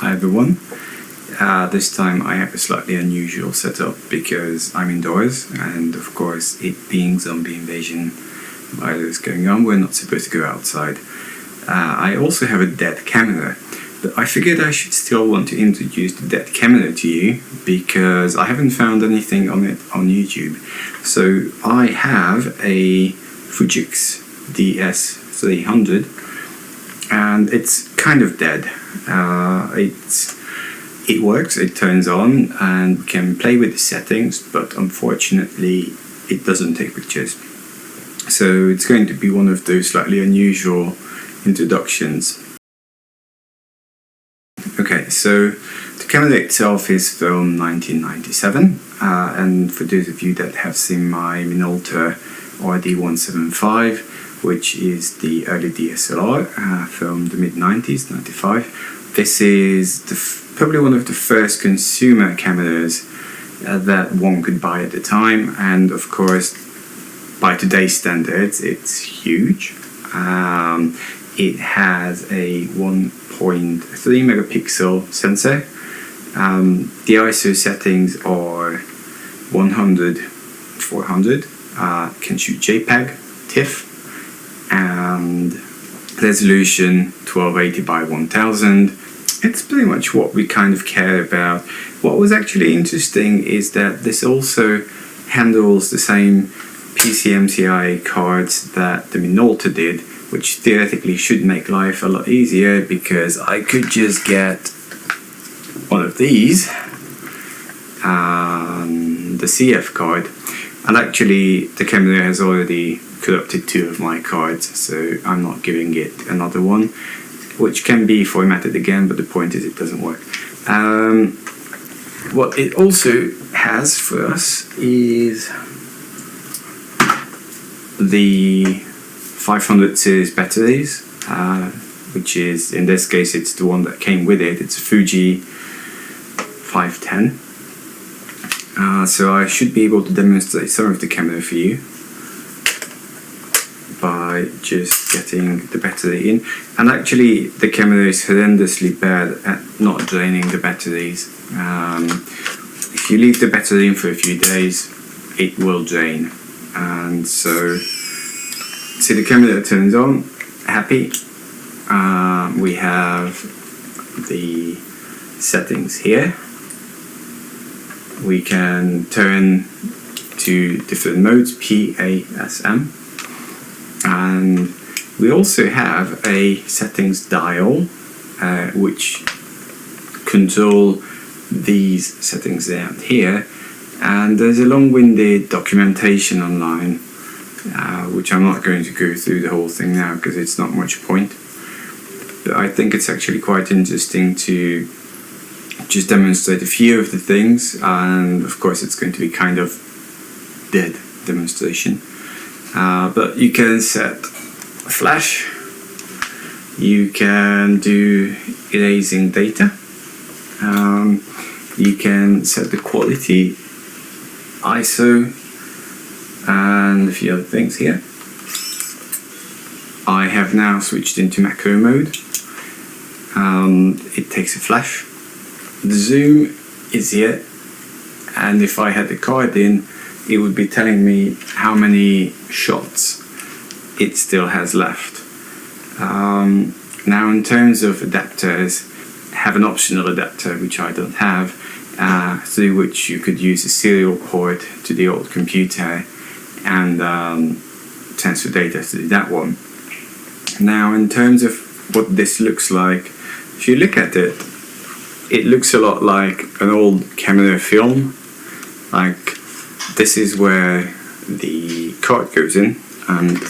Hi everyone. This time I have a slightly unusual setup because I'm indoors, and of course, it being zombie invasion virus going on, we're not supposed to go outside. I also have a dead camera, but I figured I should still want to introduce the dead camera to you because I haven't found anything on it on YouTube. So I have a Fujix DS300 and it's kind of dead. It works, it turns on and we can play with the settings, but unfortunately it doesn't take pictures. So it's going to be one of those slightly unusual introductions. Okay, so the camera itself is from 1997, and for those of you that have seen my Minolta RD175, which is the early DSLR from the mid-90s, 95, this is probably one of the first consumer cameras that one could buy at the time, and of course by today's standards it's huge. It has a 1.3 megapixel sensor. The ISO settings are 100, 400, can shoot JPEG, TIFF, and resolution 1280 by 1000. It's pretty much what we kind of care about. What was actually interesting is that this also handles the same PCMCIA cards that the Minolta did, which theoretically should make life a lot easier because I could just get one of these, the CF card, and actually the camera has already corrupted 2 of my cards, so I'm not giving it another one, which can be formatted again, but the point is it doesn't work. What it also has for us is the 500 series batteries, which is, in this case, it's the one that came with it. It's a Fuji 510. So I should be able to demonstrate some of the camera for you by just getting the battery in. And actually the camera is horrendously bad at not draining the batteries. If you leave the battery in for a few days, it will drain. And so the camera turns on, happy. We have the settings here. We can turn to different modes, P, A, S, M. And we also have a settings dial, which control these settings down here. And there's a long-winded documentation online, which I'm not going to go through the whole thing now because it's not much point. But I think it's actually quite interesting to just demonstrate a few of the things, and of course it's going to be kind of dead demonstration. But you can set a flash, you can do erasing data, you can set the quality, ISO, and a few other things here. I have now switched into macro mode. It takes a flash. The zoom is here, and if I had the card in, it would be telling me how many shots it still has left. Now in terms of adapters, I have an optional adapter which I don't have, through which you could use a serial port to the old computer and transfer data to that one. Now in terms of what this looks like, if you look at it, it looks a lot like an old camera film. Like, this is where the card goes in, and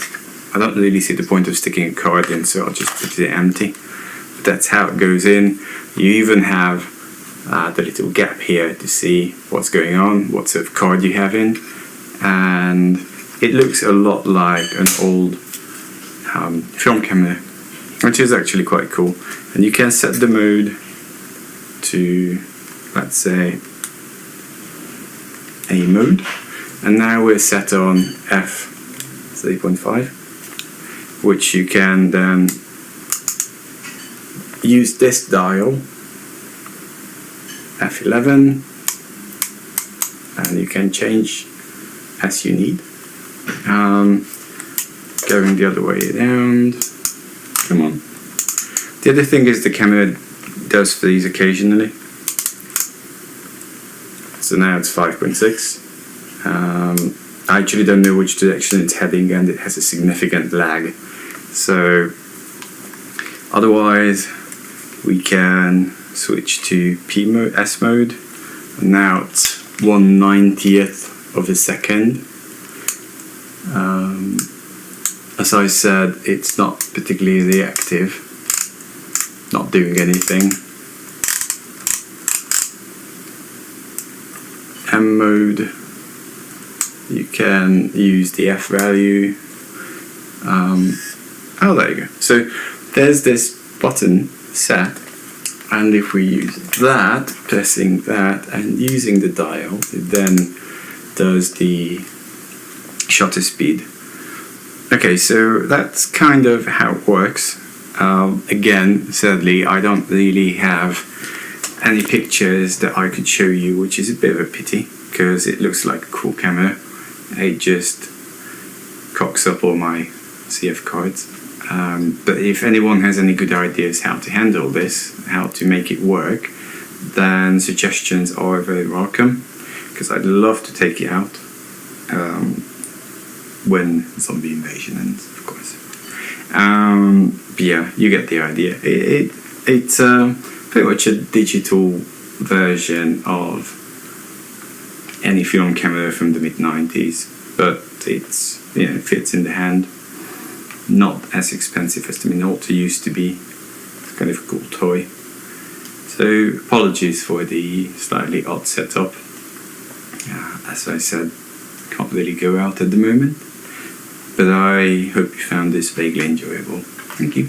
I don't really see the point of sticking a card in, so I'll just put it empty. But that's how it goes in. You even have the little gap here to see what's going on, what sort of card you have in, and it looks a lot like an old film camera, which is actually quite cool. And you can set the mode to, let's say, A mode, and now we're set on f3.5, which you can then use this dial f11, and you can change as you need. Going the other way around. Come on. The other thing is the camera does freeze occasionally. So now it's 5.6. I actually don't know which direction it's heading, and it has a significant lag. So otherwise we can switch to S mode, and now it's 1/90th of a second. As I said, it's not particularly reactive, not doing anything. M mode, you can use the F value. Oh, there you go. So there's this button set, and if we use that, pressing that and using the dial, it then does the shutter speed. Okay, so that's kind of how it works. Again, sadly, I don't really have any pictures that I could show you, which is a bit of a pity, because it looks like a cool camera. It just cocks up all my CF cards. But if anyone has any good ideas how to handle this, how to make it work, then suggestions are very welcome, because I'd love to take it out when zombie invasion ends, of course. But yeah, you get the idea. It's pretty much a digital version of any film camera from the mid-90s, but it's, you know, it fits in the hand. Not as expensive as the Minolta used to be. It's kind of a cool toy. So apologies for the slightly odd setup. As I said, can't really go out at the moment, but I hope you found this vaguely enjoyable. Thank you.